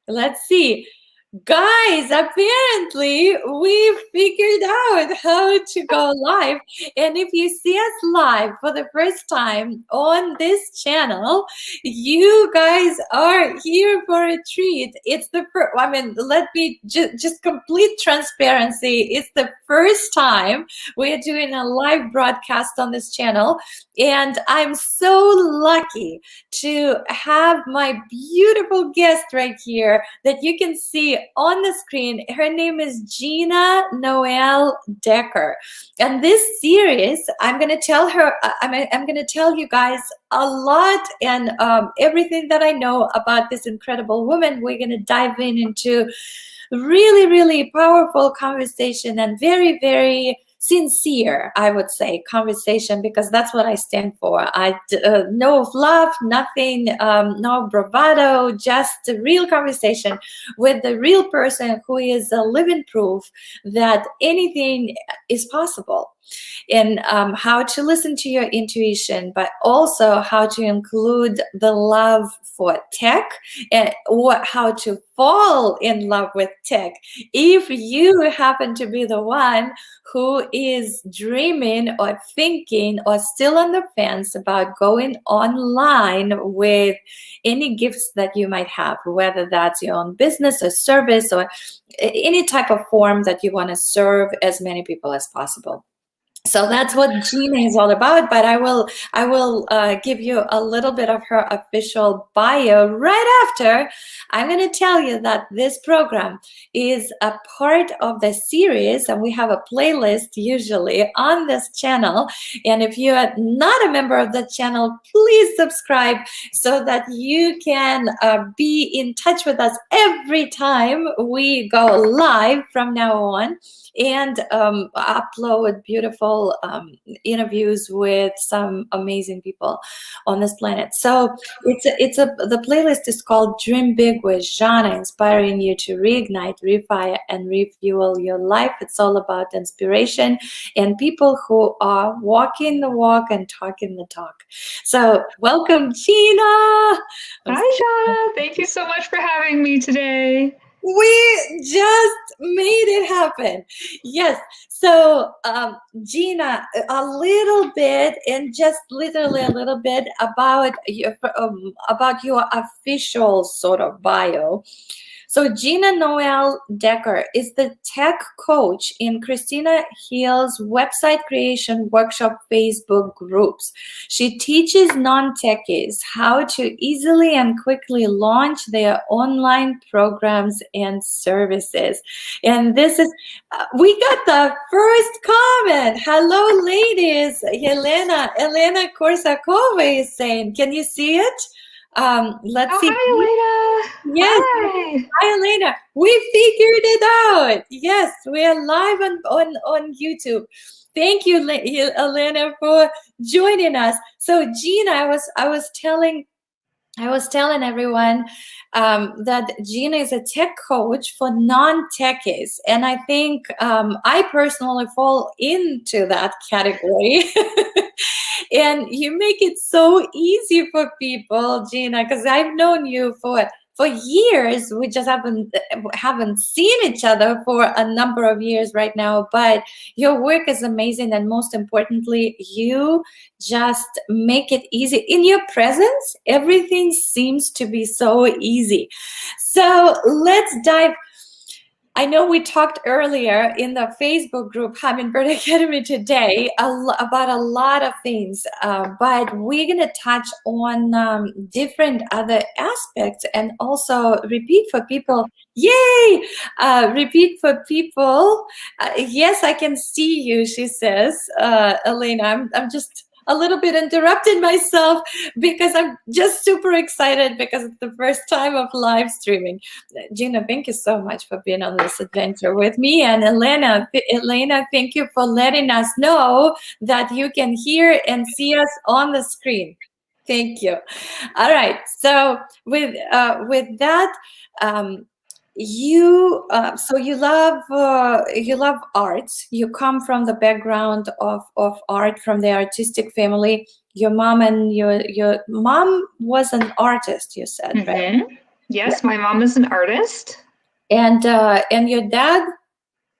Let's see. Guys, apparently we figured out how to go live. And if you see us live for the first time on this channel, you guys are here for a treat. It's the first, I mean, let me just complete transparency. It's the first time we're doing a live broadcast on this channel. And I'm so lucky to have my beautiful guest right here that you can see on the screen. Her name is Gina Noel Decker. And this series, I'm going to tell her, I'm going to tell you guys a lot and everything that I know about this incredible woman. We're going to dive into really, really powerful conversation and very, very sincere, I would say, conversation, because that's what I stand for. I no fluff, nothing, no bravado, just a real conversation with the real person who is a living proof that anything is possible. And how to listen to your intuition, but also how to include the love for tech and how to fall in love with tech if you happen to be the one who is dreaming or thinking or still on the fence about going online with any gifts that you might have, whether that's your own business or service or any type of form that you want to serve as many people as possible. So that's what Gina is all about, but I will give you a little bit of her official bio right after. I'm going to tell you that this program is a part of the series, and we have a playlist usually on this channel. And if you are not a member of the channel, please subscribe so that you can be in touch with us every time we go live from now on, and upload beautiful interviews with some amazing people on this planet. So the playlist is called Dream Big with Zhanna, inspiring you to reignite, refire, and refuel your life. It's all about inspiration and people who are walking the walk and talking the talk. So welcome, Gina. Hi, Zhanna. Thank you so much for having me today. We just made it happen. Yes. So, Gina, a little bit, and just literally a little bit about your official sort of bio. So Gina Noel Decker is the tech coach in Christina Hill's website creation workshop Facebook groups. She teaches non-techies how to easily and quickly launch their online programs and services. And this is, we got the first comment. Hello, ladies. Elena Korsakova is saying, can you see it? Let's see. Hi, Elena. Yes. Hi. Hi, Elena. We figured it out. Yes, we are live on YouTube. Thank you, Elena, for joining us. So, Gina, I was telling everyone that Gina is a tech coach for non-techies, and I think I personally fall into that category. And you make it so easy for people, Gina, because I've known you for years. We just haven't seen each other for a number of years right now, but your work is amazing, and most importantly, you just make it easy. In your presence, everything seems to be so easy. So let's dive. I know we talked earlier in the Facebook group Hummingbird Academy today about a lot of things, but we're going to touch on different other aspects, and also repeat for people. Yay! Repeat for people. Yes, I can see you, she says. Elena, I'm just a little bit interrupted myself because I'm just super excited because it's the first time of live streaming. Gina, thank you so much for being on this adventure with me. And Elena, thank you for letting us know that you can hear and see us on the screen. Thank you. All right. So with that, you love arts. You come from the background of art, from the artistic family. Your mom was an artist, you said, right? Yes, my mom is an artist. And your dad?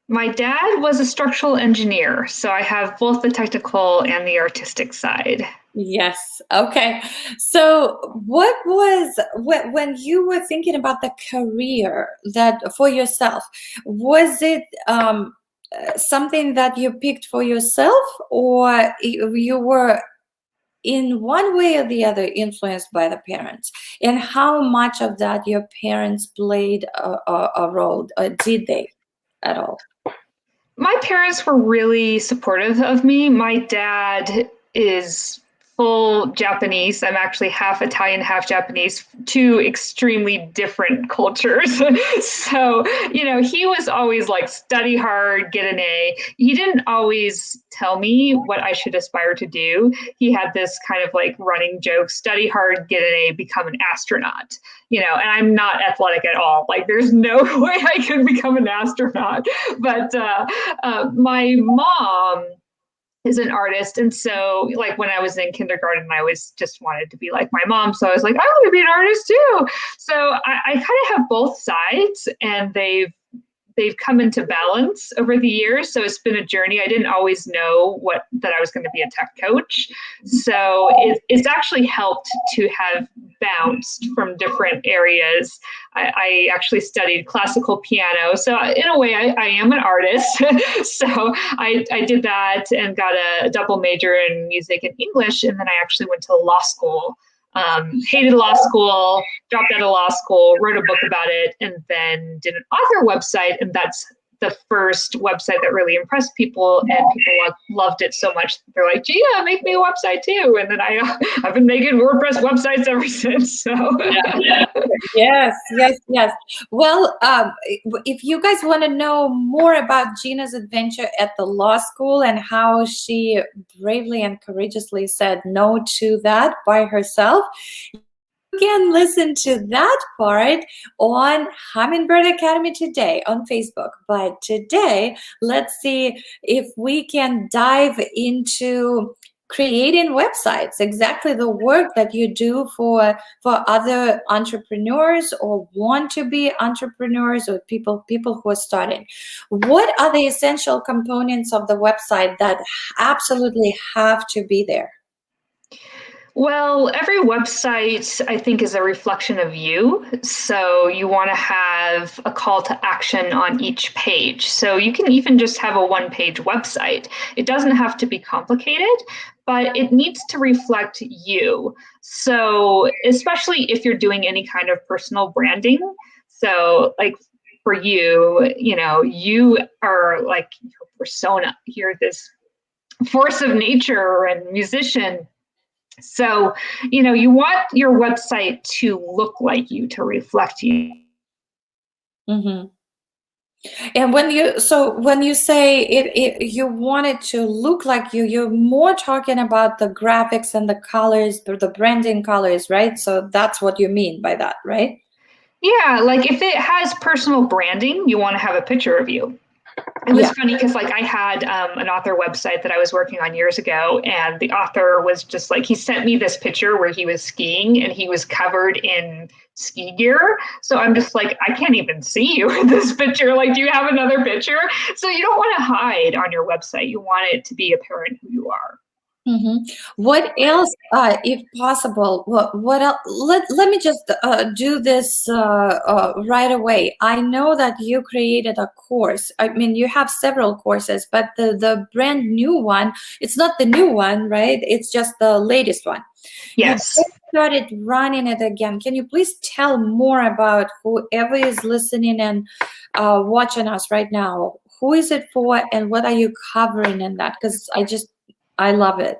My dad was a structural engineer, so I have both the technical and the artistic side. Yes. Okay. So, what was when you were thinking about the career that for yourself? Was it something that you picked for yourself, or you were in one way or the other influenced by the parents? And how much of that your parents played a role? Did they at all? My parents were really supportive of me. My dad is full Japanese. I'm actually half Italian, half Japanese, two extremely different cultures. So, he was always like, study hard, get an A. He didn't always tell me what I should aspire to do. He had this kind of like running joke, study hard, get an A, become an astronaut. And I'm not athletic at all. Like, there's no way I could become an astronaut. But my mom is an artist. And so, like, when I was in kindergarten, I always just wanted to be like my mom. So I was like, I want to be an artist too. So I kind of have both sides, and they've come into balance over the years. So it's been a journey. I didn't always know that I was going to be a tech coach. So it's actually helped to have bounced from different areas. I actually studied classical piano. So in a way, I am an artist. So I did that and got a double major in music and English. And then I actually went to law school. Hated law school, dropped out of law school, wrote a book about it, and then did an author website. And that's the first website that really impressed people, and people loved it so much. They're like, Gina, make me a website too. And then I've been making WordPress websites ever since. So Yeah. Yes. Well, if you guys want to know more about Gina's adventure at the law school and how she bravely and courageously said no to that by herself, you can listen to that part on Hummingbird Academy today on Facebook. But today, let's see if we can dive into creating websites, exactly the work that you do for other entrepreneurs or want to be entrepreneurs or people who are starting. What are the essential components of the website that absolutely have to be there? Well, every website, I think, is a reflection of you. So you want to have a call to action on each page. So you can even just have a one-page website. It doesn't have to be complicated, but it needs to reflect you. So especially if you're doing any kind of personal branding. So like for you, you are like your persona. You're this force of nature and musician. So, you want your website to look like you, to reflect you. Mm-hmm. And when you say you want it to look like you, you're more talking about the graphics and the colors, the branding colors, right? So that's what you mean by that, right? Yeah, like if it has personal branding, you want to have a picture of you. It was funny because like I had an author website that I was working on years ago, and the author was just like, he sent me this picture where he was skiing and he was covered in ski gear. So I'm just like, I can't even see you in this picture. Like, do you have another picture? So you don't want to hide on your website. You want it to be apparent who you are. Mm-hmm. What else, if possible? What else? Let me just do this right away. I know that you created a course. I mean, you have several courses, but the brand new one, it's not the new one, right? It's just the latest one. Yes. You started running it again. Can you please tell more about whoever is listening and watching us right now? Who is it for, and what are you covering in that? Because I love it.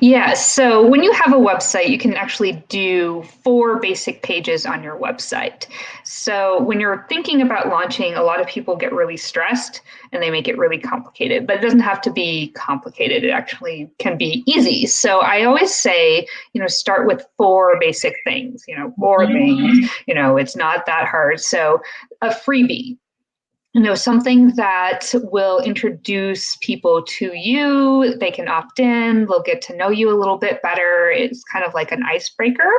Yeah, so when you have a website, you can actually do 4 basic pages on your website. So when you're thinking about launching, a lot of people get really stressed and they make it really complicated, but it doesn't have to be complicated. It actually can be easy. So I always say, start with 4 basic things, 4 things, it's not that hard. So a freebie. something that will introduce people to you. They can opt in, they'll get to know you a little bit better. It's kind of like an icebreaker.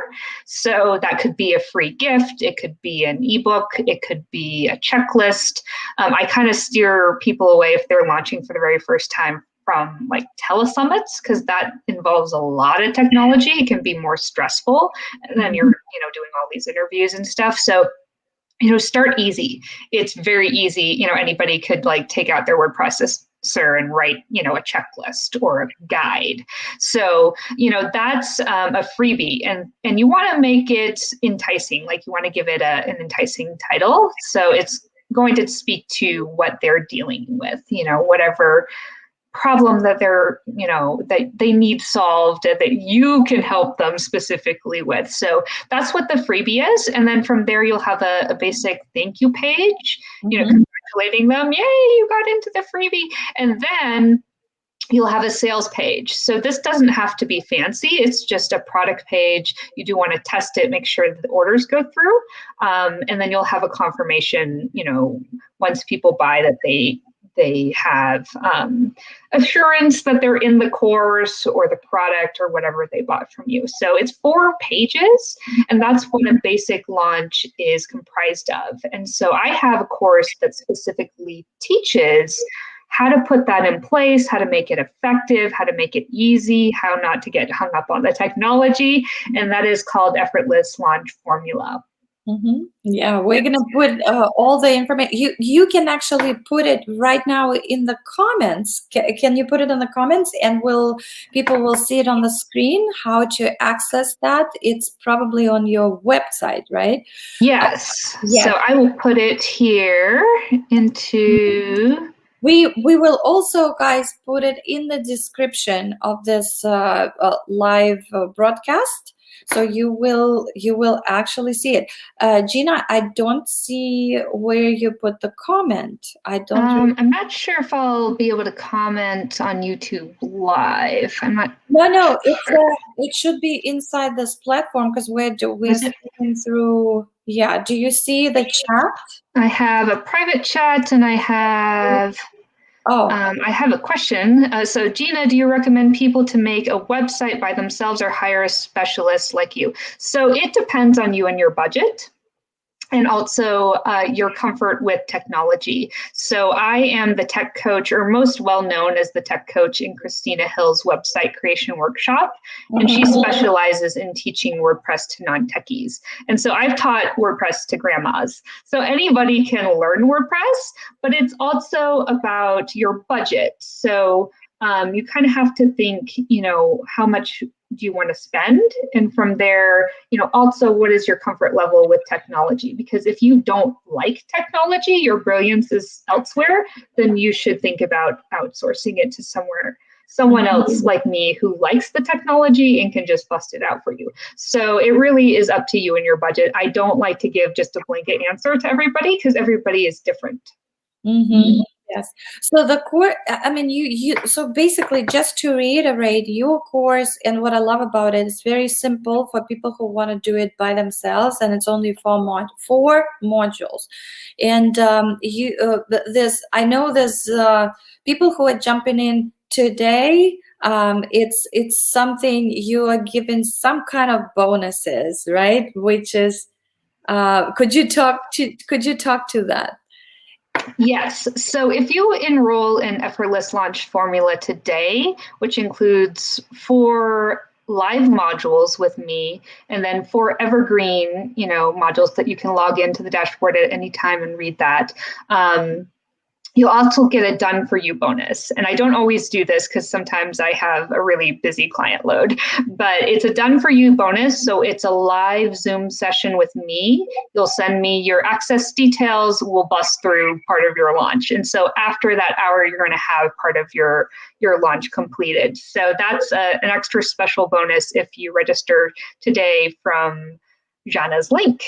So that could be a free gift, it could be an ebook, it could be a checklist. I kind of steer people away if they're launching for the very first time from like telesummits, because that involves a lot of technology. It can be more stressful, and then you're doing all these interviews and stuff. So start easy. It's very easy. Anybody could like take out their word processor and write, a checklist or a guide. So, that's a freebie, and you want to make it enticing. Like you want to give it an enticing title. So it's going to speak to what they're dealing with, whatever problem that that they need solved, that you can help them specifically with. So that's what the freebie is. And then from there, you'll have a basic thank you page, congratulating them. Yay, you got into the freebie. And then you'll have a sales page. So this doesn't have to be fancy. It's just a product page. You do want to test it, make sure that the orders go through. And then you'll have a confirmation, once people buy, that they have assurance that they're in the course or the product or whatever they bought from you. So it's 4 pages, and that's what a basic launch is comprised of. And so I have a course that specifically teaches how to put that in place, how to make it effective, how to make it easy, how not to get hung up on the technology. And that is called Effortless Lauch Formula. Yeah, we're gonna put all the information. You can actually put it right now in the comments. Can you put it in the comments, and people will see it on the screen how to access that? It's probably on your website, right? Yes. So I will put it here into. We will also, guys, put it in the description of this live broadcast. So you will actually see it. Gina, I don't see where you put the comment. I don't. I'm not sure if I'll be able to comment on YouTube Live. I'm not. No. It should be inside this platform, because we're speaking through. Yeah. Do you see the chat? I have a private chat, and I have. I have a question. So Gina, do you recommend people to make a website by themselves or hire a specialist like you? So it depends on you and your budget, and also your comfort with technology. So I am the tech coach, or most well known as the tech coach, in Christina Hill's website creation workshop. And she specializes in teaching WordPress to non-techies. And so I've taught WordPress to grandmas. So anybody can learn WordPress, but it's also about your budget. So you kind of have to think, how much do you want to spend? And from there, also what is your comfort level with technology? Because if you don't like technology, your brilliance is elsewhere, then you should think about outsourcing it to someone else like me who likes the technology and can just bust it out for you. So it really is up to you and your budget. I don't like to give just a blanket answer to everybody, because everybody is different. Yes. So the course, so basically, just to reiterate, your course, and what I love about it, is very simple for people who want to do it by themselves, and it's only 4 modules. And I know there's people who are jumping in today. It's something you are given some kind of bonuses, right? Which is, could you talk to that? Yes. So if you enroll in Effortless Lauch Formula today, which includes 4 live modules with me, and then 4 evergreen, modules that you can log into the dashboard at any time and read that. You'll also get a done for you bonus. And I don't always do this because sometimes I have a really busy client load, but it's a done for you bonus. So it's a live Zoom session with me. You'll send me your access details. We'll bust through part of your launch. And so after that hour, you're going to have part of your launch completed. So that's an extra special bonus if you register today from Zhanna's link.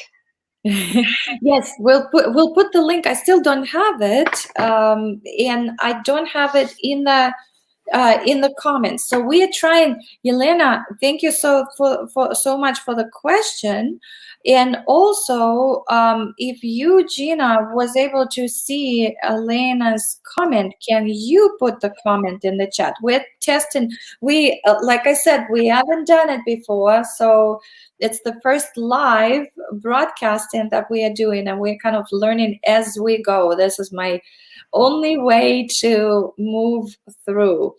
Yes, we'll put the link. I still don't have it, and I don't have it in the comments. So we are trying. Yelena, thank you so much for the question. And also, if you, Gina, was able to see Elena's comment, can you put the comment in the chat? We're testing. We, like I said, we haven't done it before, so it's the first live broadcasting that we are doing, and we're kind of learning as we go. This is my only way to move through.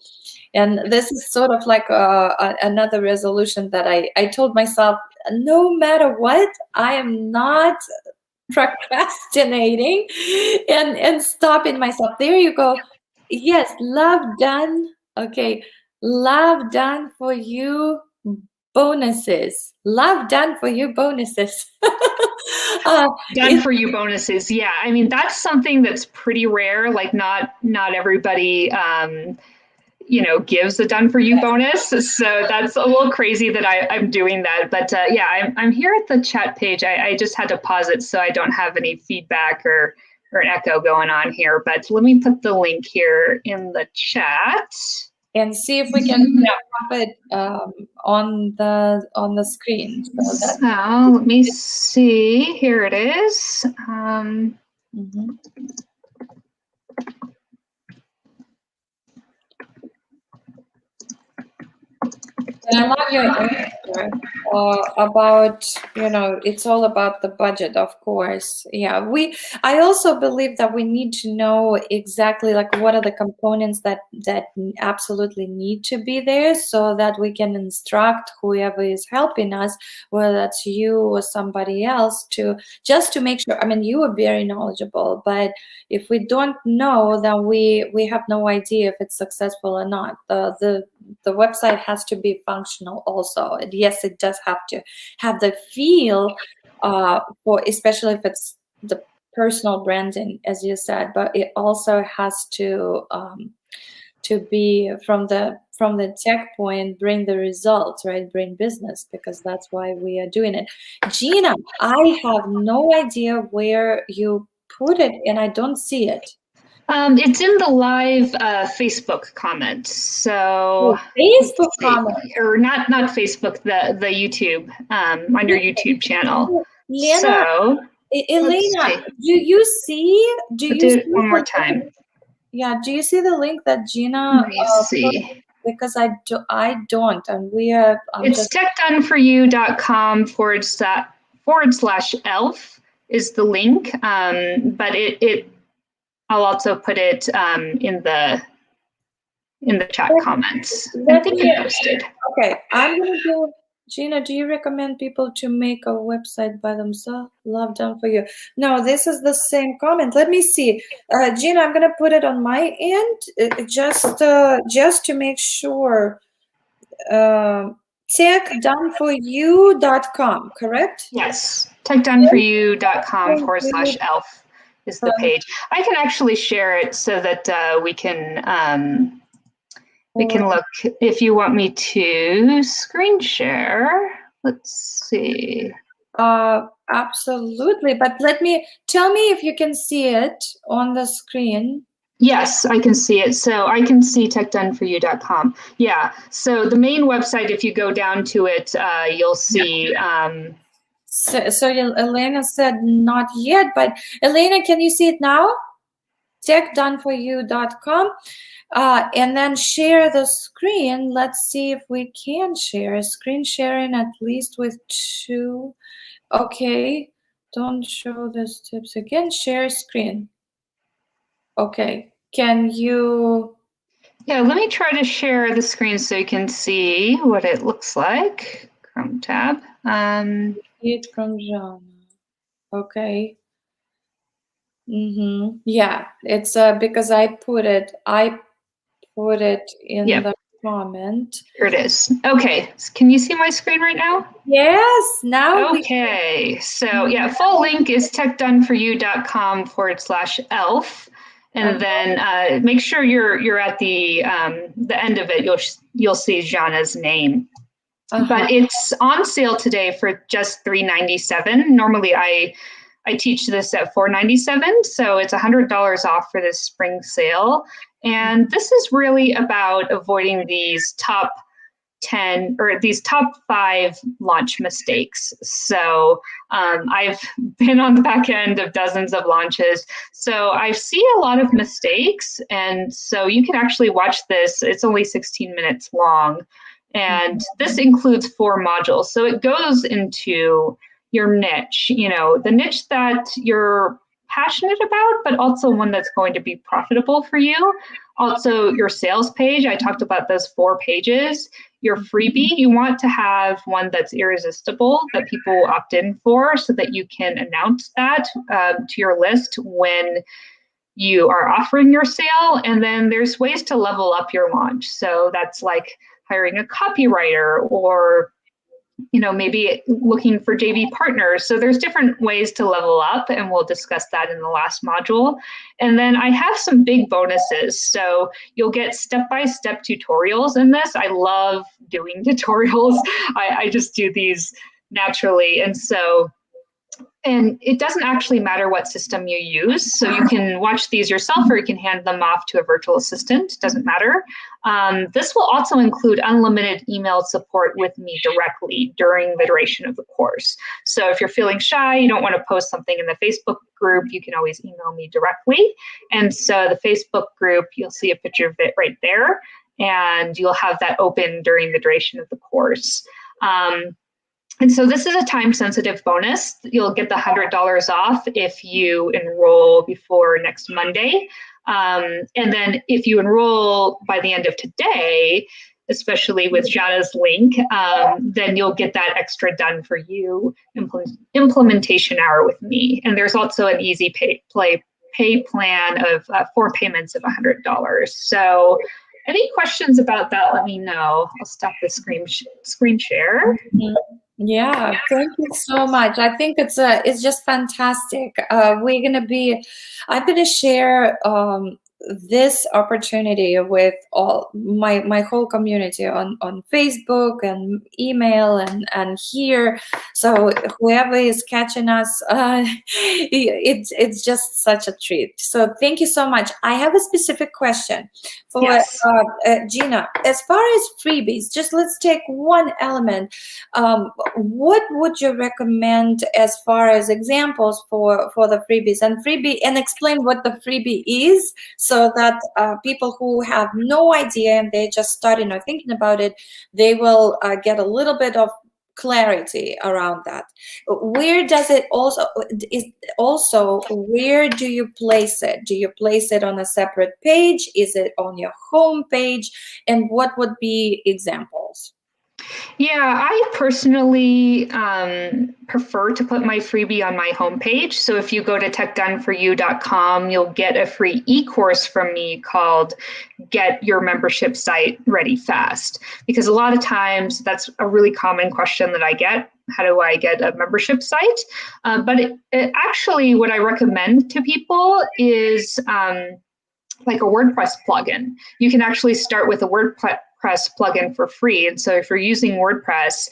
And this is sort of like another resolution that I told myself, no matter what, I am not procrastinating and stopping myself. There you go. Yes, love done. Okay, love done for you bonuses. Love done for you bonuses. Done for you bonuses. Yeah. I mean, that's something that's pretty rare. Like not everybody gives a done for you bonus. So that's a little crazy that I'm doing that. But yeah, I'm here at the chat page. I just had to pause it so I don't have any feedback or an echo going on here. But let me put the link here in the chat. And see if we can pop it on the screen. So let me see. Here it is. Mm-hmm. And I love your answer about, it's all about the budget, of course. Yeah, I also believe that we need to know exactly like what are the components that absolutely need to be there so that we can instruct whoever is helping us, whether that's you or somebody else, to make sure. I mean, you are very knowledgeable, but if we don't know, then we have no idea if it's successful or not. The website has to be functional also. And yes, it does have to have the feel for, especially if it's the personal branding, as you said, but it also has to be from the tech point, bring the results, right? Bring business, because that's why we are doing it. Gina, I have no idea where you put it and I don't see it. It's in the live Facebook comment. So Facebook comment, or not Facebook, the YouTube on your YouTube channel. Lena, so Elena, do you see it one more time? Yeah, do you see the link that Gina? Let me see. Because I don't, and we are. It's techdoneforyou.com /elf is the link, but it I'll also put it in the chat comments. I think it posted. Okay, I'm gonna do. Gina, do you recommend people to make a website by themselves? Love done for you. No, this is the same comment. Let me see. Gina, I'm gonna put it on my end just to make sure. Techdoneforyou.com, correct? Yes, techdoneforyou.com /elf is the page. I can actually share it so that we can look. If you want me to screen share, let's see. Absolutely, but tell me if you can see it on the screen. Yes, I can see it. So I can see techdoneforyou.com. Yeah. So the main website, if you go down to it, you'll see. So Elena said not yet, but Elena, can you see it now? techdoneforyou.com. And then share the screen. Let's see if we can share. Screen sharing at least with 2. Okay. Don't show the tips again. Share screen. Okay. Can you? Yeah, let me try to share the screen so you can see what it looks like. Chrome tab. It from Zhanna. Okay. Yeah, it's because I put it in the comment. Here it is. Okay, can you see my screen right now? Yes, now. Okay, so yeah, full link is techdoneforyou.com /elf, and then make sure you're at the end of it. You'll see Zhanna's name. But it's on sale today for just $397. Normally I teach this at $497, so it's $100 off for this spring sale. And this is really about avoiding these top 10 or these top 5 launch mistakes. So I've been on the back end of dozens of launches. So I see a lot of mistakes. And so you can actually watch this. It's only 16 minutes long. And this includes 4 modules. So it goes into your niche, the niche that you're passionate about, but also one that's going to be profitable for you. Also, your sales page. I talked about those 4 pages. Your freebie, you want to have one that's irresistible that people will opt in for so that you can announce that to your list when you are offering your sale. And then there's ways to level up your launch. So that's like hiring a copywriter or maybe looking for JV partners. So there's different ways to level up, and we'll discuss that in the last module. And then I have some big bonuses. So you'll get step-by-step tutorials in this. I love doing tutorials. I just do these naturally. And it doesn't actually matter what system you use. So you can watch these yourself or you can hand them off to a virtual assistant. It doesn't matter. This will also include unlimited email support with me directly during the duration of the course. So if you're feeling shy, you don't want to post something in the Facebook group, you can always email me directly. And so the Facebook group, you'll see a picture of it right there. And you'll have that open during the duration of the course. And so this is a time-sensitive bonus. You'll get the $100 off if you enroll before next Monday. And then if you enroll by the end of today, especially with Zhanna's link, then you'll get that extra done for you implementation hour with me. And there's also an easy pay plan of 4 payments of $100. So any questions about that, let me know. I'll stop the screen share. Yeah, thank you so much. I think it's just fantastic. I'm gonna share this opportunity with all my whole community on Facebook and email and here. So whoever is catching us, it's just such a treat. So thank you so much. I have a specific question for Yes. Gina. As far as freebies, just let's take one element. What would you recommend as far as examples for the freebies and explain what the freebie is, so that people who have no idea and they're just starting or thinking about it, they will get a little bit of clarity around that. Where does it also where do you place it? Do you place it on a separate page? Is it on your home page? And what would be examples? Yeah, I personally prefer to put my freebie on my homepage. So if you go to techdoneforyou.com, you'll get a free e-course from me called Get Your Membership Site Ready Fast. Because a lot of times that's a really common question that I get. How do I get a membership site? But it actually, what I recommend to people is like a WordPress plugin. You can actually start with a WordPress plugin for free. And so if you're using WordPress,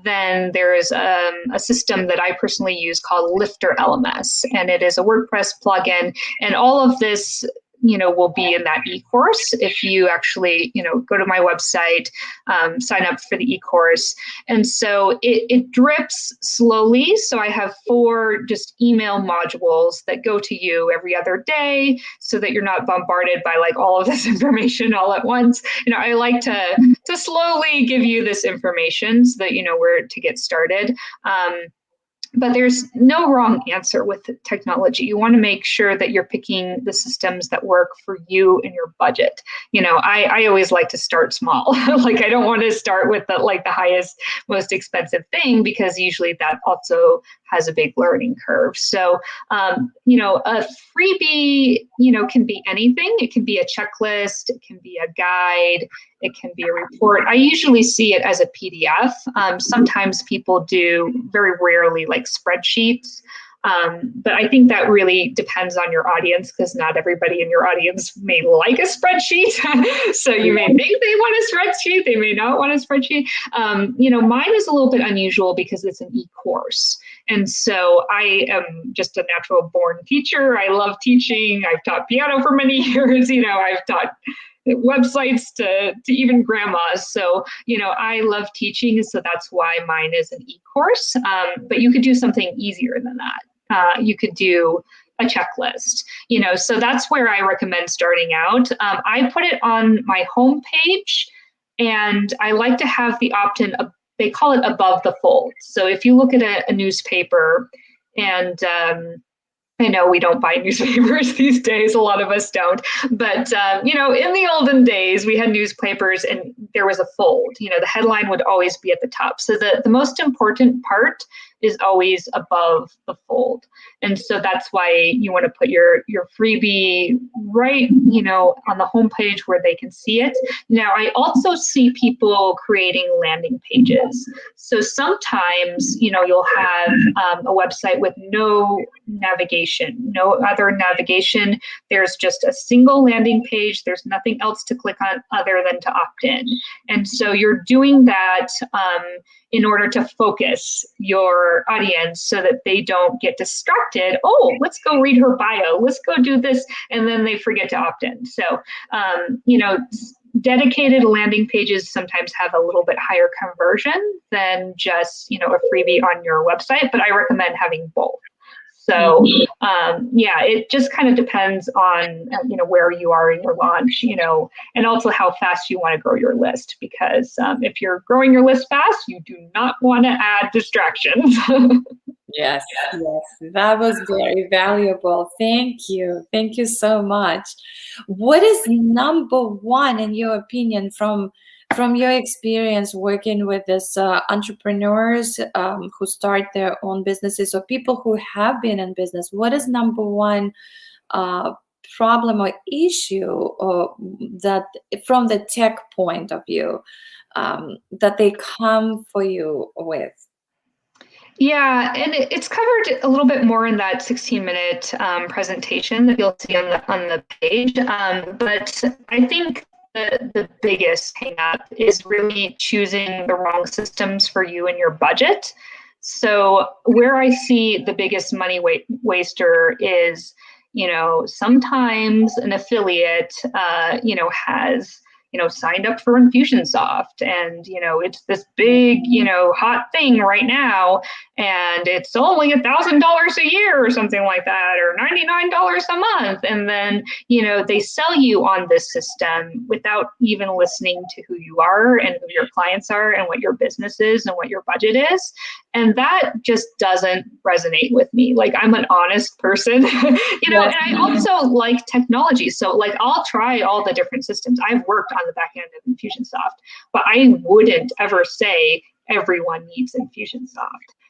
then there is a system that I personally use called Lifter LMS. And it is a WordPress plugin. And all of this will be in that e-course. If you actually, go to my website, sign up for the e-course. And so it drips slowly. So I have 4 just email modules that go to you every other day so that you're not bombarded by like all of this information all at once. I like to slowly give you this information so that you know where to get started. But there's no wrong answer with technology. You want to make sure that you're picking the systems that work for you and your budget. I always like to start small. Like I don't want to start with the highest, most expensive thing, because usually that also has a big learning curve. So, a freebie, can be anything. It can be a checklist. It can be a guide. It can be a report. I usually see it as a PDF. Sometimes people do, very rarely, like spreadsheets. But I think that really depends on your audience, because not everybody in your audience may like a spreadsheet. So you may think they want a spreadsheet, they may not want a spreadsheet. Mine is a little bit unusual because it's an e-course. And so I am just a natural born teacher. I love teaching. I've taught piano for many years. I've taught websites to even grandmas. So, I love teaching, so that's why mine is an e-course. But you could do something easier than that. You could do a checklist, so that's where I recommend starting out. I put it on my homepage, and I like to have the opt-in, they call it above the fold. So if you look at a newspaper, and I know we don't buy newspapers these days. A lot of us don't. But, in the olden days, we had newspapers and there was a fold. The headline would always be at the top. So the most important part is always above the fold. And so that's why you want to put your freebie right, on the homepage where they can see it. Now, I also see people creating landing pages. So sometimes, you'll have a website with no navigation, no other navigation. There's just a single landing page. There's nothing else to click on other than to opt in. And so you're doing that in order to focus your audience so that they don't get distracted. Oh, let's go read her bio. Let's go do this. And then they forget to opt in. So, dedicated landing pages sometimes have a little bit higher conversion than just, a freebie on your website, but I recommend having both. So, it just kind of depends on, where you are in your launch, and also how fast you want to grow your list, because if you're growing your list fast, you do not want to add distractions. Yes, that was very valuable. Thank you. Thank you so much. What is number one, in your opinion, from your experience working with this entrepreneurs who start their own businesses, or people who have been in business? What is number one problem or issue that, from the tech point of view, that they come for you with? Yeah, and it's covered a little bit more in that 16-minute presentation that you'll see on the page. But I think the biggest hang up is really choosing the wrong systems for you and your budget. So where I see the biggest money waster is, sometimes an affiliate, has signed up for Infusionsoft, and it's this big, hot thing right now, and it's only $1,000 a year or something like that, or $99 a month, and then they sell you on this system without even listening to who you are and who your clients are and what your business is and what your budget is, and that just doesn't resonate with me. Like, I'm an honest person, and I also like technology, so like I'll try all the different systems. I've worked on the back end of Infusionsoft, but I wouldn't ever say everyone needs Infusionsoft,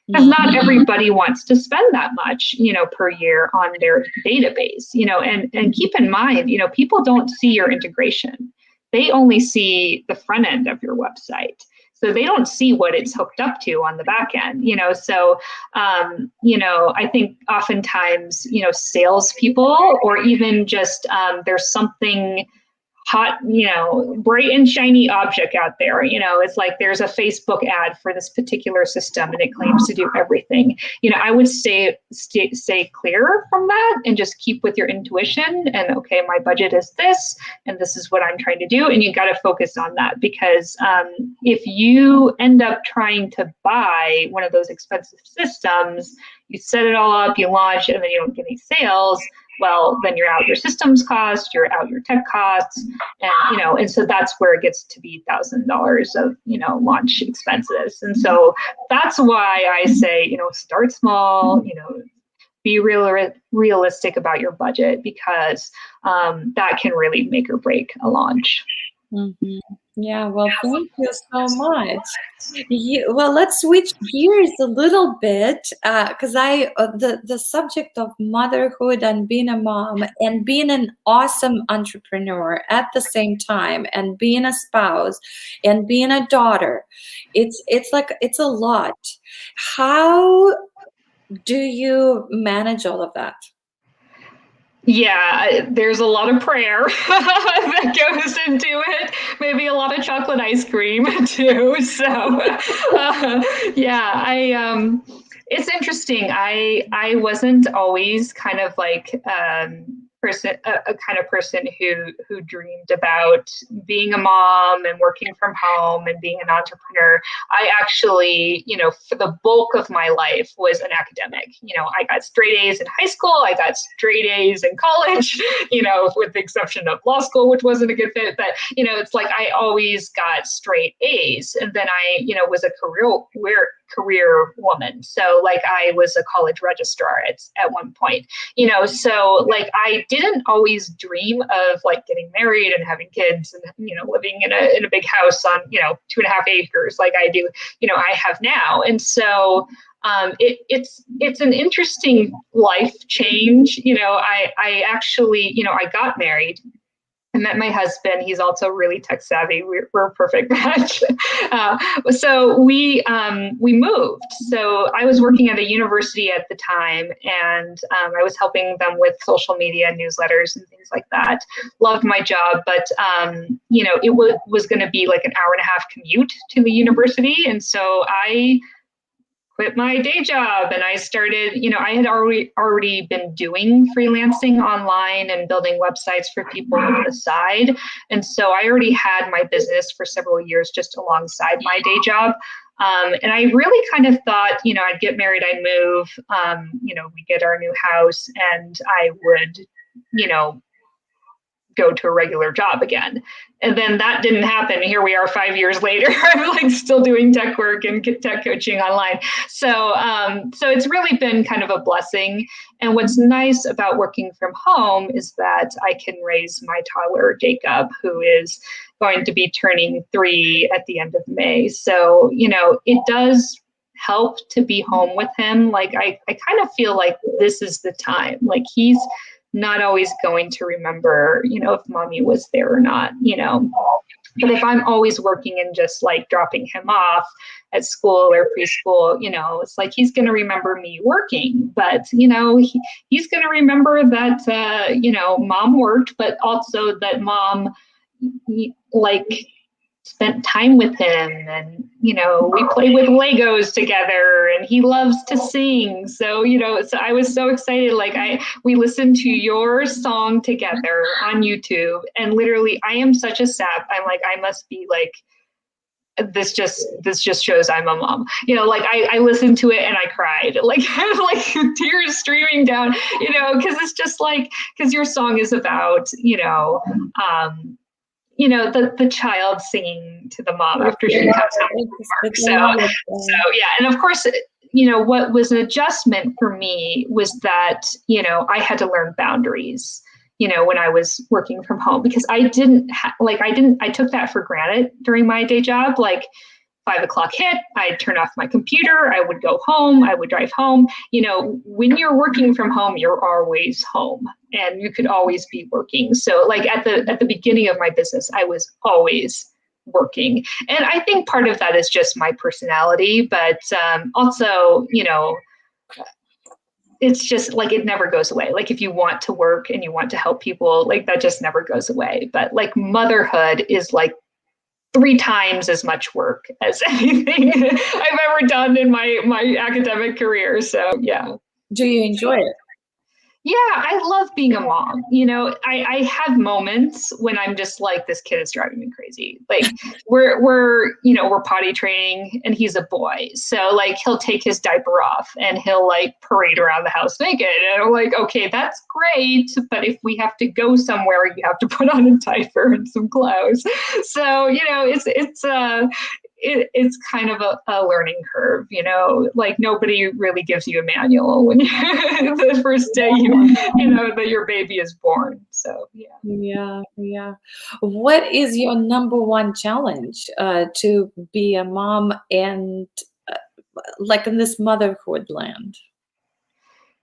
because not everybody wants to spend that much, per year on their database, and keep in mind, people don't see your integration. They only see the front end of your website. So they don't see what it's hooked up to on the back end, So, I think oftentimes, salespeople, or even just there's something hot, bright and shiny object out there. It's like there's a Facebook ad for this particular system and it claims to do everything. I would stay clear from that and just keep with your intuition and, okay, my budget is this, and this is what I'm trying to do. And you got to focus on that, because if you end up trying to buy one of those expensive systems, you set it all up, you launch, and then you don't get any sales, well, then you're out your systems cost, you're out your tech costs, and and so that's where it gets to be $1,000 of launch expenses. And so that's why I say start small, be realistic about your budget, because that can really make or break a launch. Mm-hmm. Yeah, well, thank you so much. Well, let's switch gears a little bit, because the subject of motherhood and being a mom and being an awesome entrepreneur at the same time, and being a spouse and being a daughter, it's a lot. How do you manage all of that? Yeah, there's a lot of prayer that goes into it. Maybe a lot of chocolate ice cream too. So, it's interesting. I wasn't always kind of like a kind of person who dreamed about being a mom and working from home and being an entrepreneur. I actually, for the bulk of my life was an academic. I got straight A's in high school. I got straight A's in college, with the exception of law school, which wasn't a good fit. But, it's like I always got straight A's. And then I, was a career woman. So like I was a college registrar at one point, so like I didn't always dream of like getting married and having kids and, living in a big house on, 2.5 acres like I do, I have now. And so it's an interesting life change. I actually, I got married. I met my husband. He's also really tech savvy. We're a perfect match. So we moved. So I was working at a university at the time, and I was helping them with social media, newsletters, and things like that. Loved my job, but it was going to be like an 1.5-hour commute to the university, and so I quit my day job and I started, I had already been doing freelancing online and building websites for people on the side. And so I already had my business for several years just alongside my day job. And I really kind of thought, I'd get married, I'd move, we get our new house and I would, go to a regular job again. And then that didn't happen. Here we are 5 years later. I'm like still doing tech work and tech coaching online. So it's really been kind of a blessing. And what's nice about working from home is that I can raise my toddler, Jacob, who is going to be turning 3 at the end of May. So, it does help to be home with him. Like I kind of feel like this is the time, like he's not always going to remember, if mommy was there or not, but if I'm always working and just like dropping him off at school or preschool, it's like, he's going to remember me working, but, he's going to remember that, mom worked, but also that mom, like, spent time with him and, we play with Legos together and he loves to sing. So, so I was so excited. Like we listened to your song together on YouTube and literally I am such a sap. I'm like, I must be like, this just shows I'm a mom, like I listened to it and I cried, like tears streaming down, cause it's just like, cause your song is about, the child singing to the mom after she comes home from work. So yeah. And of course, what was an adjustment for me was that, I had to learn boundaries, when I was working from home, because I took that for granted during my day job. Like 5 o'clock hit, I'd turn off my computer, I would go home, I would drive home. When you're working from home, you're always home and you could always be working. So like at the beginning of my business, I was always working. And I think part of that is just my personality, but also, it's just like, it never goes away. Like if you want to work and you want to help people, like that just never goes away. But like motherhood is like 3 times as much work as anything I've ever done in my academic career. So yeah. Do you enjoy it? Yeah, I love being a mom. I have moments when I'm just like, this kid is driving me crazy. Like we're potty training and he's a boy. So like he'll take his diaper off and he'll like parade around the house naked. And I'm like, okay, that's great. But if we have to go somewhere, you have to put on a diaper and some clothes. So, it's kind of a learning curve, like nobody really gives you a manual when the first day that your baby is born. So yeah. What is your number one challenge to be a mom and like in this motherhood land?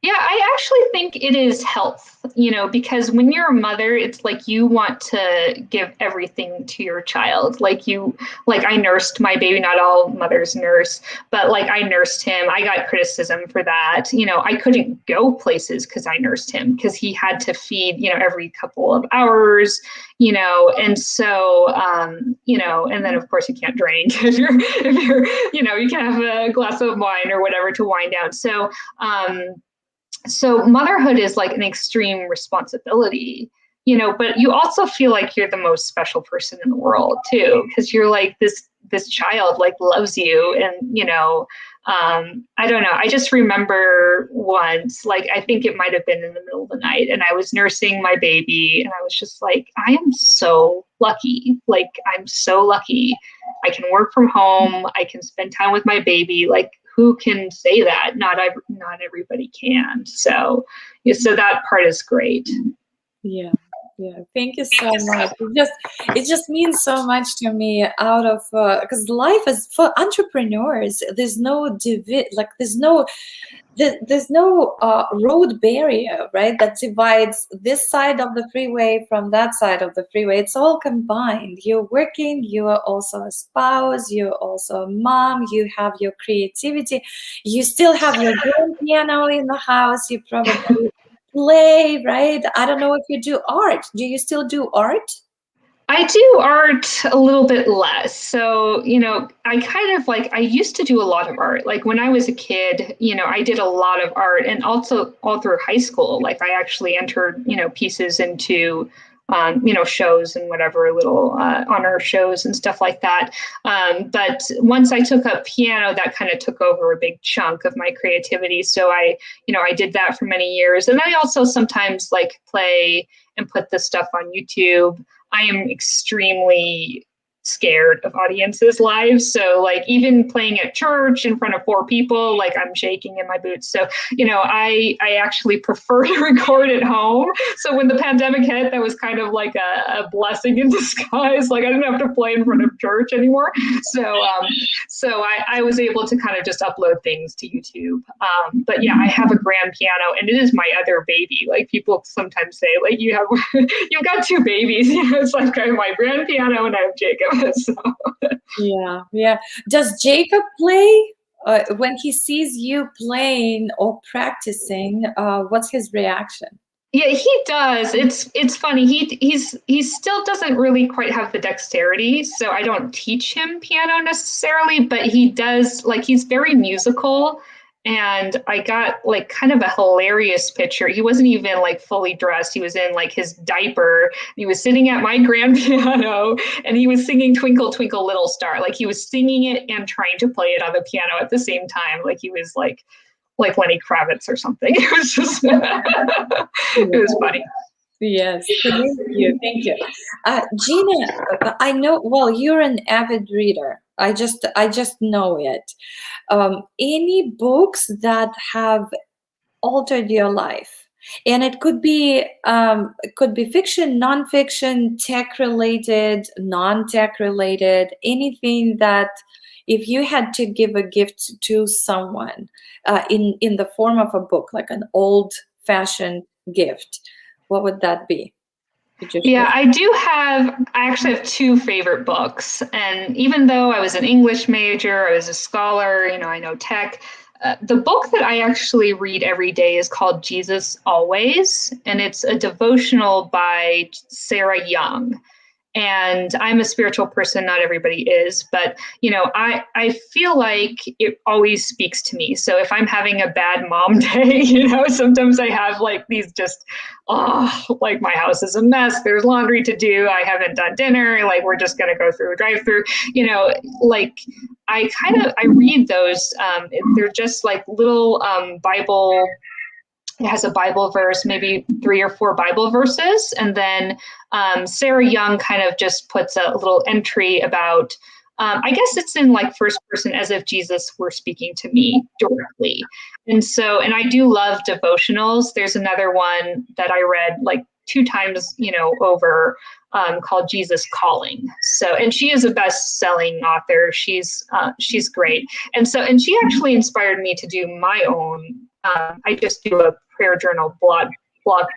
Yeah, I actually think it is health, because when you're a mother, it's like you want to give everything to your child. Like I nursed my baby, not all mothers nurse, but like I nursed him. I got criticism for that. I couldn't go places because I nursed him because he had to feed, every couple of hours, and so, and then of course you can't drink if you're, you can have a glass of wine or whatever to wind down. So, So motherhood is like an extreme responsibility, but you also feel like you're the most special person in the world too, because you're like this child like loves you. And I don't know, I just remember once, like I think it might have been in the middle of the night, and I was nursing my baby, and I was just like, I am so lucky. Like, I'm so lucky. I can work from home, I can spend time with my baby. Like, who can say that? Not everybody can. So so that part is great. Yeah. Yeah, thank you so much. It just means so much to me. Out of because life is for entrepreneurs. There's no there's no road barrier, right? That divides this side of the freeway from that side of the freeway. It's all combined. You're working. You are also a spouse. You're also a mom. You have your creativity. You still have your grand piano in the house. You probably play, right? I don't know if you do art. Do you still do art? I do art a little bit less. So, I kind of like, I used to do a lot of art. Like when I was a kid, I did a lot of art, and also all through high school. Like I actually entered, pieces into, shows and whatever little honor shows and stuff like that. But once I took up piano, that kind of took over a big chunk of my creativity. So I did that for many years. And I also sometimes like play and put this stuff on YouTube. I am extremely scared of audiences live. So like even playing at church in front of 4 people, like I'm shaking in my boots. So, I actually prefer to record at home. So when the pandemic hit, that was kind of like a blessing in disguise. Like I didn't have to play in front of church anymore. So I was able to kind of just upload things to YouTube. But yeah, I have a grand piano, and it is my other baby. Like people sometimes say, like you've got 2 babies. It's like I have my grand piano and I have Jacob. So. Yeah, yeah. Does Jacob play? When he sees you playing or practicing, what's his reaction? Yeah, he does. It's funny. He still doesn't really quite have the dexterity, so I don't teach him piano necessarily, but he does, like he's very musical. And I got like kind of a hilarious picture. He wasn't even like fully dressed. He was in like his diaper. He was sitting at my grand piano, and he was singing Twinkle Twinkle Little Star. Like he was singing it and trying to play it on the piano at the same time. Like he was like Lenny Kravitz or something. It was just, it was funny. Yes, thank you, thank you. Gina, I know, well, you're an avid reader. I just know it. Any books that have altered your life? And it could be fiction, non-fiction, tech related, non-tech related, anything that if you had to give a gift to someone in the form of a book, like an old fashioned gift, what would that be? Could you share? Yeah, I actually have 2 favorite books. And even though I was an English major, I was a scholar, I know tech. The book that I actually read every day is called Jesus Always, and it's a devotional by Sarah Young. And I'm a spiritual person, not everybody is, but I feel like it always speaks to me. So if I'm having a bad mom day, sometimes I have like these just, like my house is a mess, there's laundry to do, I haven't done dinner, like we're just going to go through a drive through, like I read those. They're just like little Bible. It has a Bible verse, maybe 3 or 4 Bible verses. And then Sarah Young kind of just puts a little entry about, I guess it's in like first person, as if Jesus were speaking to me directly. And I do love devotionals. There's another one that I read like 2 times, over, called Jesus Calling. So, and she is a best-selling author. She's great. And she actually inspired me to do my own. I just do a prayer journal blog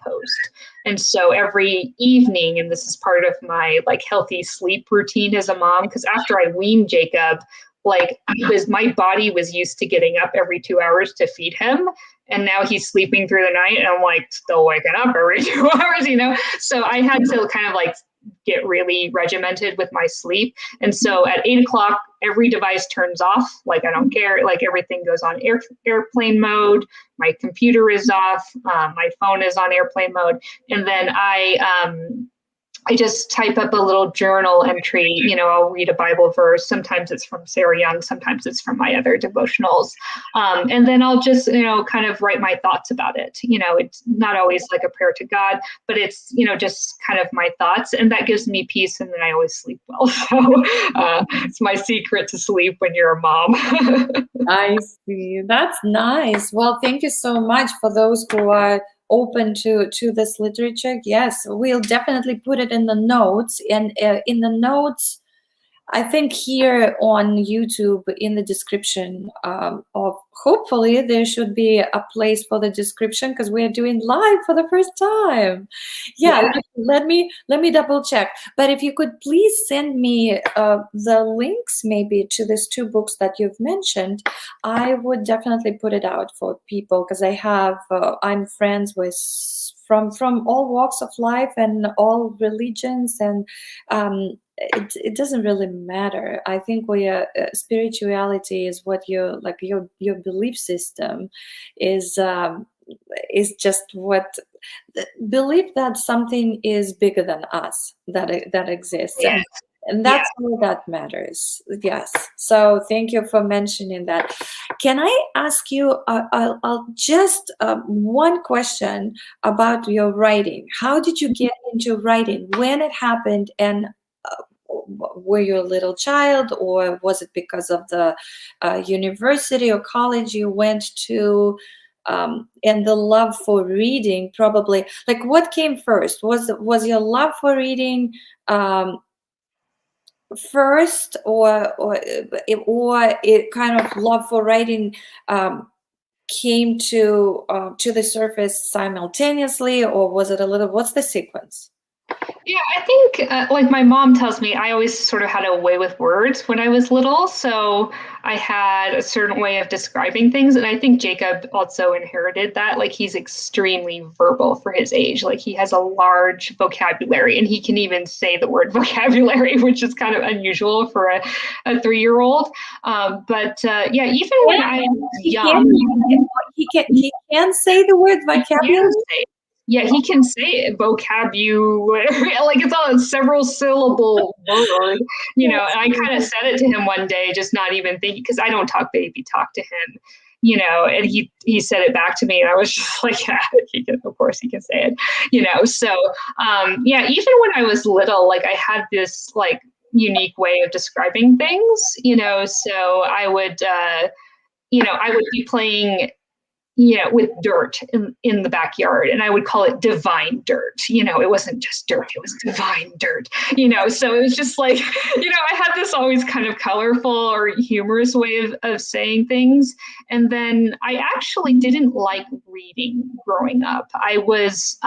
post. And so every evening, and this is part of my like healthy sleep routine as a mom, because after I weaned Jacob, like my body was used to getting up every 2 hours to feed him. And now he's sleeping through the night, and I'm like still waking up every 2 hours, So I had to kind of like get really regimented with my sleep. And so at 8 o'clock, every device turns off. Like, I don't care. Like, everything goes on airplane mode. My computer is off. My phone is on airplane mode. And then I just type up a little journal entry. I'll read a Bible verse. Sometimes it's from Sarah Young. Sometimes it's from my other devotionals. And then I'll just, kind of write my thoughts about it. It's not always like a prayer to God, but it's, just kind of my thoughts. And that gives me peace. And then I always sleep well. So it's my secret to sleep when you're a mom. I see. That's nice. Well, thank you so much for those who are open to this literature. Yes, we'll definitely put it in the notes. And in the notes, I think here on YouTube in the description of, hopefully there should be a place for the description, because we're doing live for the first time. Yeah. Let me double check. But if you could please send me the links maybe to these 2 books that you've mentioned, I would definitely put it out for people, because I'm friends with from all walks of life and all religions, and it doesn't really matter. I think spirituality is what your belief system is just what belief that something is bigger than us, that exists. Yes. And that's all that matters. Yes. So thank you for mentioning that. Can I ask you I'll just one question about your writing? How did you get into writing? When it happened? And were you a little child, or was it because of the university or college you went to? And the love for reading, probably. Like, what came first? Was your love for reading first, or it kind of love for writing came to the surface simultaneously, or was it a little? What's the sequence? Yeah, I think like my mom tells me, I always sort of had a way with words when I was little. So I had a certain way of describing things. And I think Jacob also inherited that. Like, he's extremely verbal for his age. Like, he has a large vocabulary, and he can even say the word vocabulary, which is kind of unusual for a 3-year-old. But yeah, even when I was young, he can say the word vocabulary. Yeah, he can say it, vocabulary, like it's all a several syllable word, and I kind of said it to him one day, just not even thinking, because I don't talk baby talk to him, and he said it back to me, and I was just like, yeah, of course he can say it, so yeah, even when I was little, like, I had this like unique way of describing things, so I would be playing with dirt in the backyard, and I would call it divine dirt. It wasn't just dirt, it was divine dirt, so it was just like, I had this always kind of colorful or humorous way of saying things. And then I actually didn't like reading growing up. I was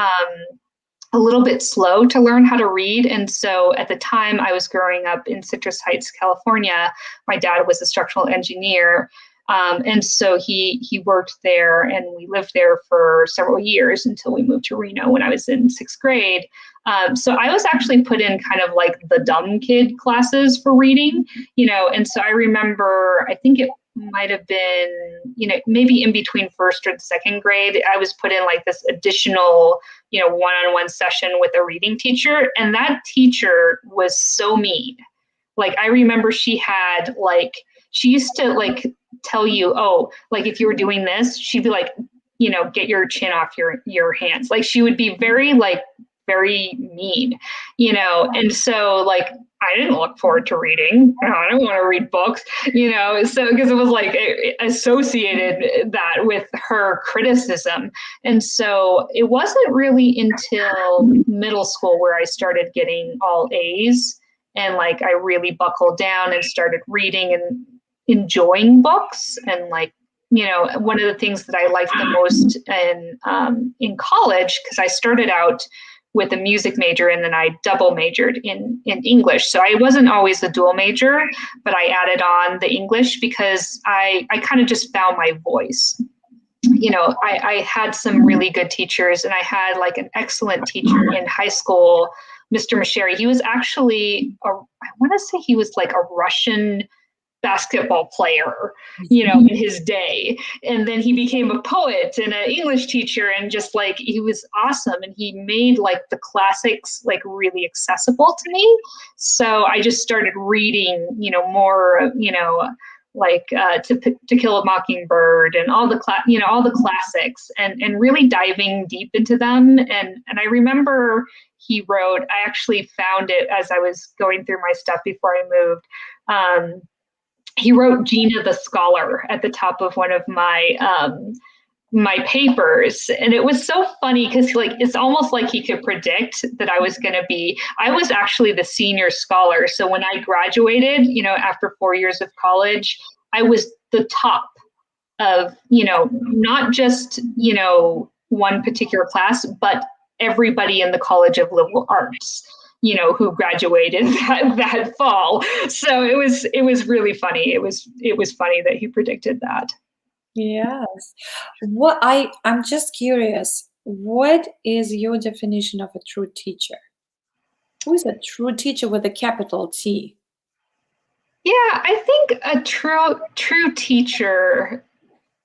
a little bit slow to learn how to read. And so at the time I was growing up in Citrus Heights, California, my dad was a structural engineer. And so he worked there, and we lived there for several years until we moved to Reno when I was in 6th grade. So I was actually put in kind of like the dumb kid classes for reading, and so I remember, I think it might have been, maybe in between 1st and 2nd grade, I was put in like this additional, one-on-one session with a reading teacher. And that teacher was so mean. Like, I remember she used to like tell you, oh, like if you were doing this, she'd be like, get your chin off your hands. Like, she would be very mean, and so like, I didn't look forward to reading. I don't want to read books, so because it was like associated that with her criticism. And so it wasn't really until middle school where I started getting all A's, and like I really buckled down and started reading and enjoying books. And like, one of the things that I liked the most in college, because I started out with a music major and then I double majored in English. So I wasn't always a dual major, but I added on the English because I kind of just found my voice. I had some really good teachers, and I had like an excellent teacher in high school Mr. Masheri. He was actually, I want to say he was like a Russian basketball player, in his day. And then he became a poet and an English teacher, and just like he was awesome. And he made like the classics like really accessible to me. So I just started reading, more, like to Kill a Mockingbird and all the all the classics, and really diving deep into them. And I remember he wrote, I actually found it as I was going through my stuff before I moved. He wrote Gina the Scholar at the top of one of my papers. And it was so funny because like it's almost like he could predict that I was actually the senior scholar. So when I graduated, after 4 years of college, I was the top of, not just, one particular class, but everybody in the College of Liberal Arts, who graduated that fall. So it was really funny. It was funny that he predicted that. Yes. I'm just curious, what is your definition of a true teacher? Who is a true teacher with a capital T? Yeah, I think a true teacher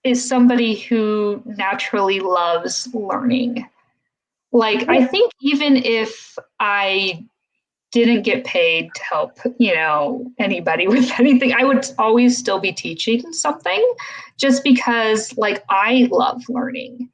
is somebody who naturally loves learning. Like, I think even if I didn't get paid to help, anybody with anything, I would always still be teaching something, just because like I love learning.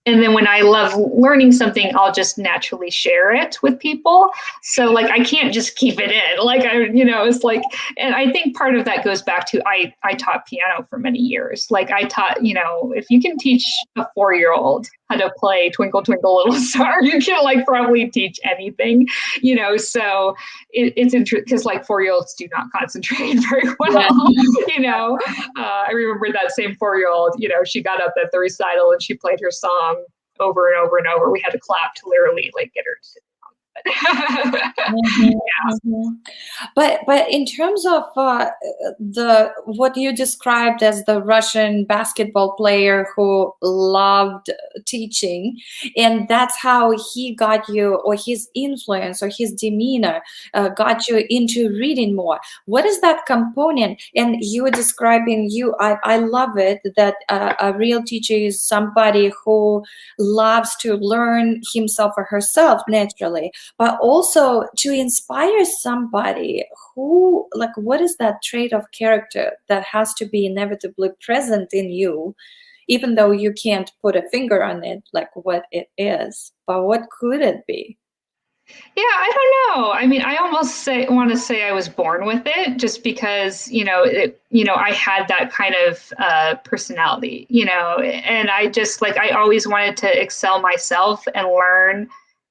And then when I love learning something, I'll just naturally share it with people. So like, I can't just keep it in. Like, it's like, and I think part of that goes back to, I taught piano for many years. Like I taught, if you can teach a 4-year-old how to play Twinkle, Twinkle, Little Star, you can like probably teach anything, so it's interesting because like 4-year-olds do not concentrate very well, I remember that same 4-year-old, she got up at the recital and she played her song over and over and over. We had to clap to literally like get her to sit down. But in terms of what you described as the Russian basketball player who loved teaching, and that's how he got you, or his influence or his demeanor got you into reading more. What is that component? And you were describing I love it that a real teacher is somebody who loves to learn himself or herself naturally, but also to inspire somebody who, like, what is that trait of character that has to be inevitably present in you, even though you can't put a finger on it, like what it is, but what could it be? Yeah, I don't know. I mean, I almost want to say I was born with it, just because, I had that kind of personality, and I just like, I always wanted to excel myself and learn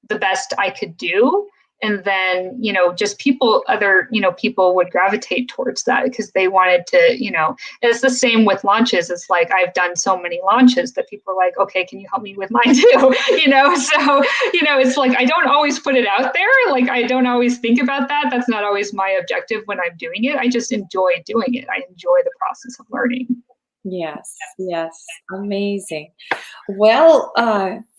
the best I could do. And then, just people would gravitate towards that because they wanted to, it's the same with launches. It's like, I've done so many launches that people are like, okay, can you help me with mine too? So, it's like, I don't always put it out there. Like, I don't always think about that. That's not always my objective when I'm doing it. I just enjoy doing it. I enjoy the process of learning. Yes, amazing. Well,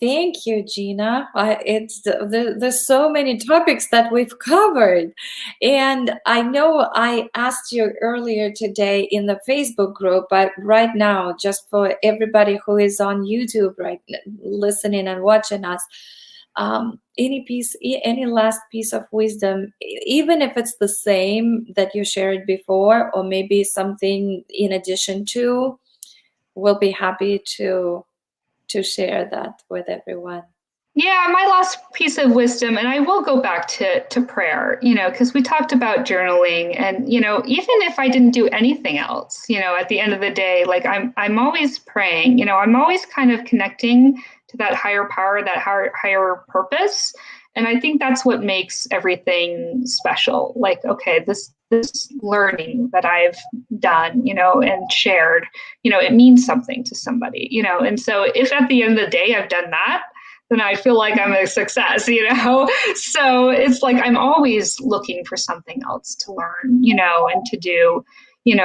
thank you, Gina. There's so many topics that we've covered, and I know I asked you earlier today in the Facebook group, but right now, just for everybody who is on YouTube listening and watching us, any last piece of wisdom, even if it's the same that you shared before, or maybe something in addition to, we'll be happy to share that with everyone. Yeah, my last piece of wisdom, and I will go back to prayer, because we talked about journaling, and even if I didn't do anything else, at the end of the day, like I'm always praying, I'm always kind of connecting to that higher power, that higher purpose. And I think that's what makes everything special. Like, okay, this learning that I've done, and shared, it means something to somebody, and so if at the end of the day I've done that, then I feel like I'm a success, So it's like I'm always looking for something else to learn, and to do.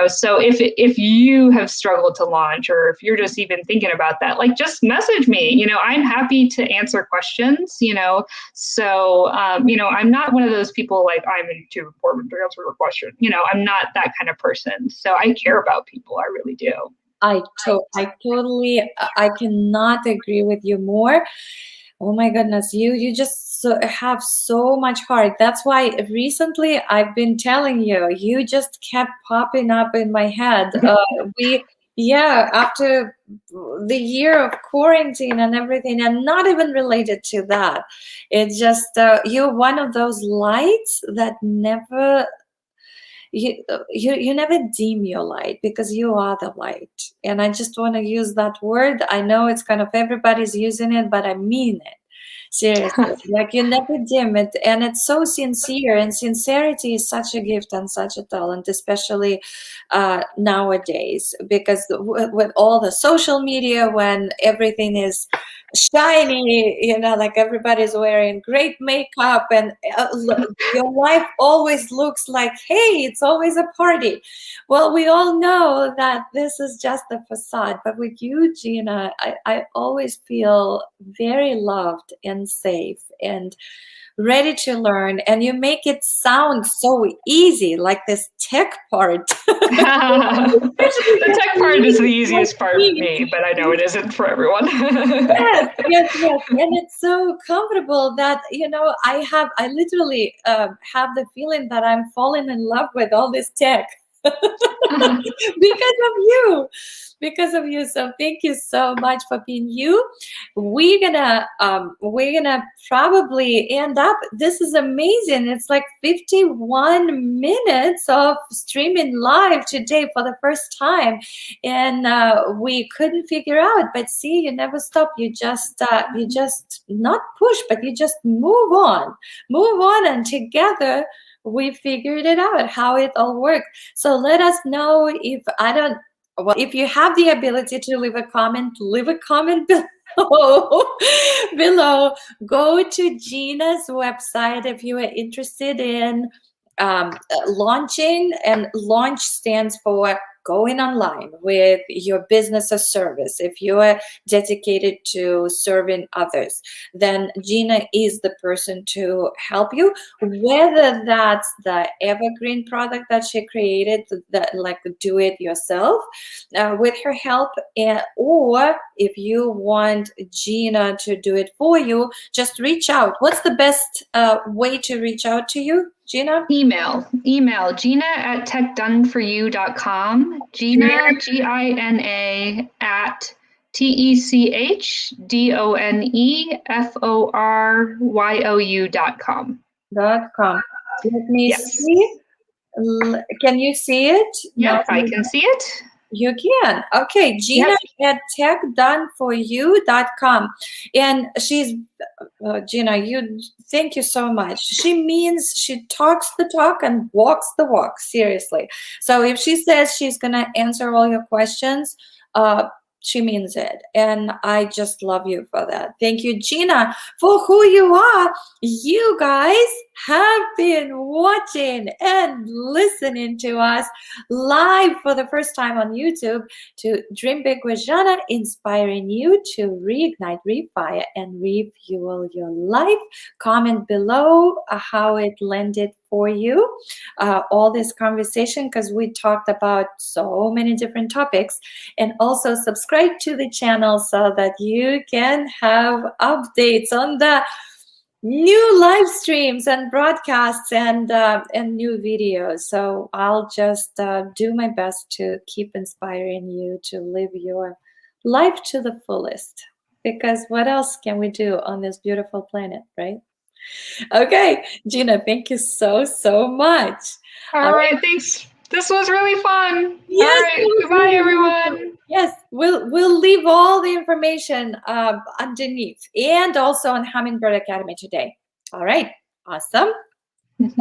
So if you have struggled to launch, or if you're just even thinking about that, like, just message me. I'm happy to answer questions. So I'm not one of those people like, I'm too important to answer a question. I'm not that kind of person. So I care about people. I really do. I totally, I cannot agree with you more. Oh my goodness, you just have so much heart. That's why recently I've been telling you, you just kept popping up in my head. Yeah, after the year of quarantine and everything, and not even related to that, it's just you're one of those lights that never you never dim your light, because you are the light. And I just want to use that word. I know it's kind of everybody's using it, but I mean it seriously. Like, you never dim it, and it's so sincere, and sincerity is such a gift and such a talent, especially nowadays, because with all the social media, when everything is shiny, like everybody's wearing great makeup, and your life always looks like, hey, it's always a party. Well, we all know that this is just a facade, but with you, Gina, I always feel very loved and safe and ready to learn, and you make it sound so easy, like this tech part. The tech part is the easiest part for me, but I know it isn't for everyone. Yes, and it's so comfortable that I literally have the feeling that I'm falling in love with all this tech. because of you so thank you so much for being you. We're gonna probably end up, this is amazing, it's like 51 minutes of streaming live today for the first time, and we couldn't figure out, but see, you never stop. You just not push, but you just move on, and together we figured it out how it all works. So let us know if you have the ability to leave a comment below. below. Go to Gina's website if you are interested in launching, and launch stands for going online with your business or service. If you are dedicated to serving others, then Gina is the person to help you, whether that's the evergreen product that she created, that like do it yourself with her help, or if you want Gina to do it for you, just reach out. What's the best way to reach out to you, Gina? Email Gina@techdoneforyou.com. Gina, Gina at techdoneforyou.com. Let me see. Can you see it? Yep, I can see it. You can. Okay, Gina at techdoneforyou.com. And she's, Gina, thank you so much. She talks the talk and walks the walk, seriously. So if she says she's going to answer all your questions, she means it. And I just love you for that. Thank you, Gina, for who you are. You guys have been watching and listening to us live for the first time on YouTube to Dream Big with Zhanna, inspiring you to reignite, refire, and refuel your life. Comment below how it landed for you, all this conversation, because we talked about so many different topics. And also subscribe to the channel so that you can have updates on the new live streams and broadcasts and new videos. So I'll just do my best to keep inspiring you to live your life to the fullest, because what else can we do on this beautiful planet, right? Okay, Gina, thank you so much. All right, thanks. This was really fun. Yes, all right, goodbye, everyone. Yes, we'll leave all the information underneath, and also on Hummingbird Academy today. All right, awesome.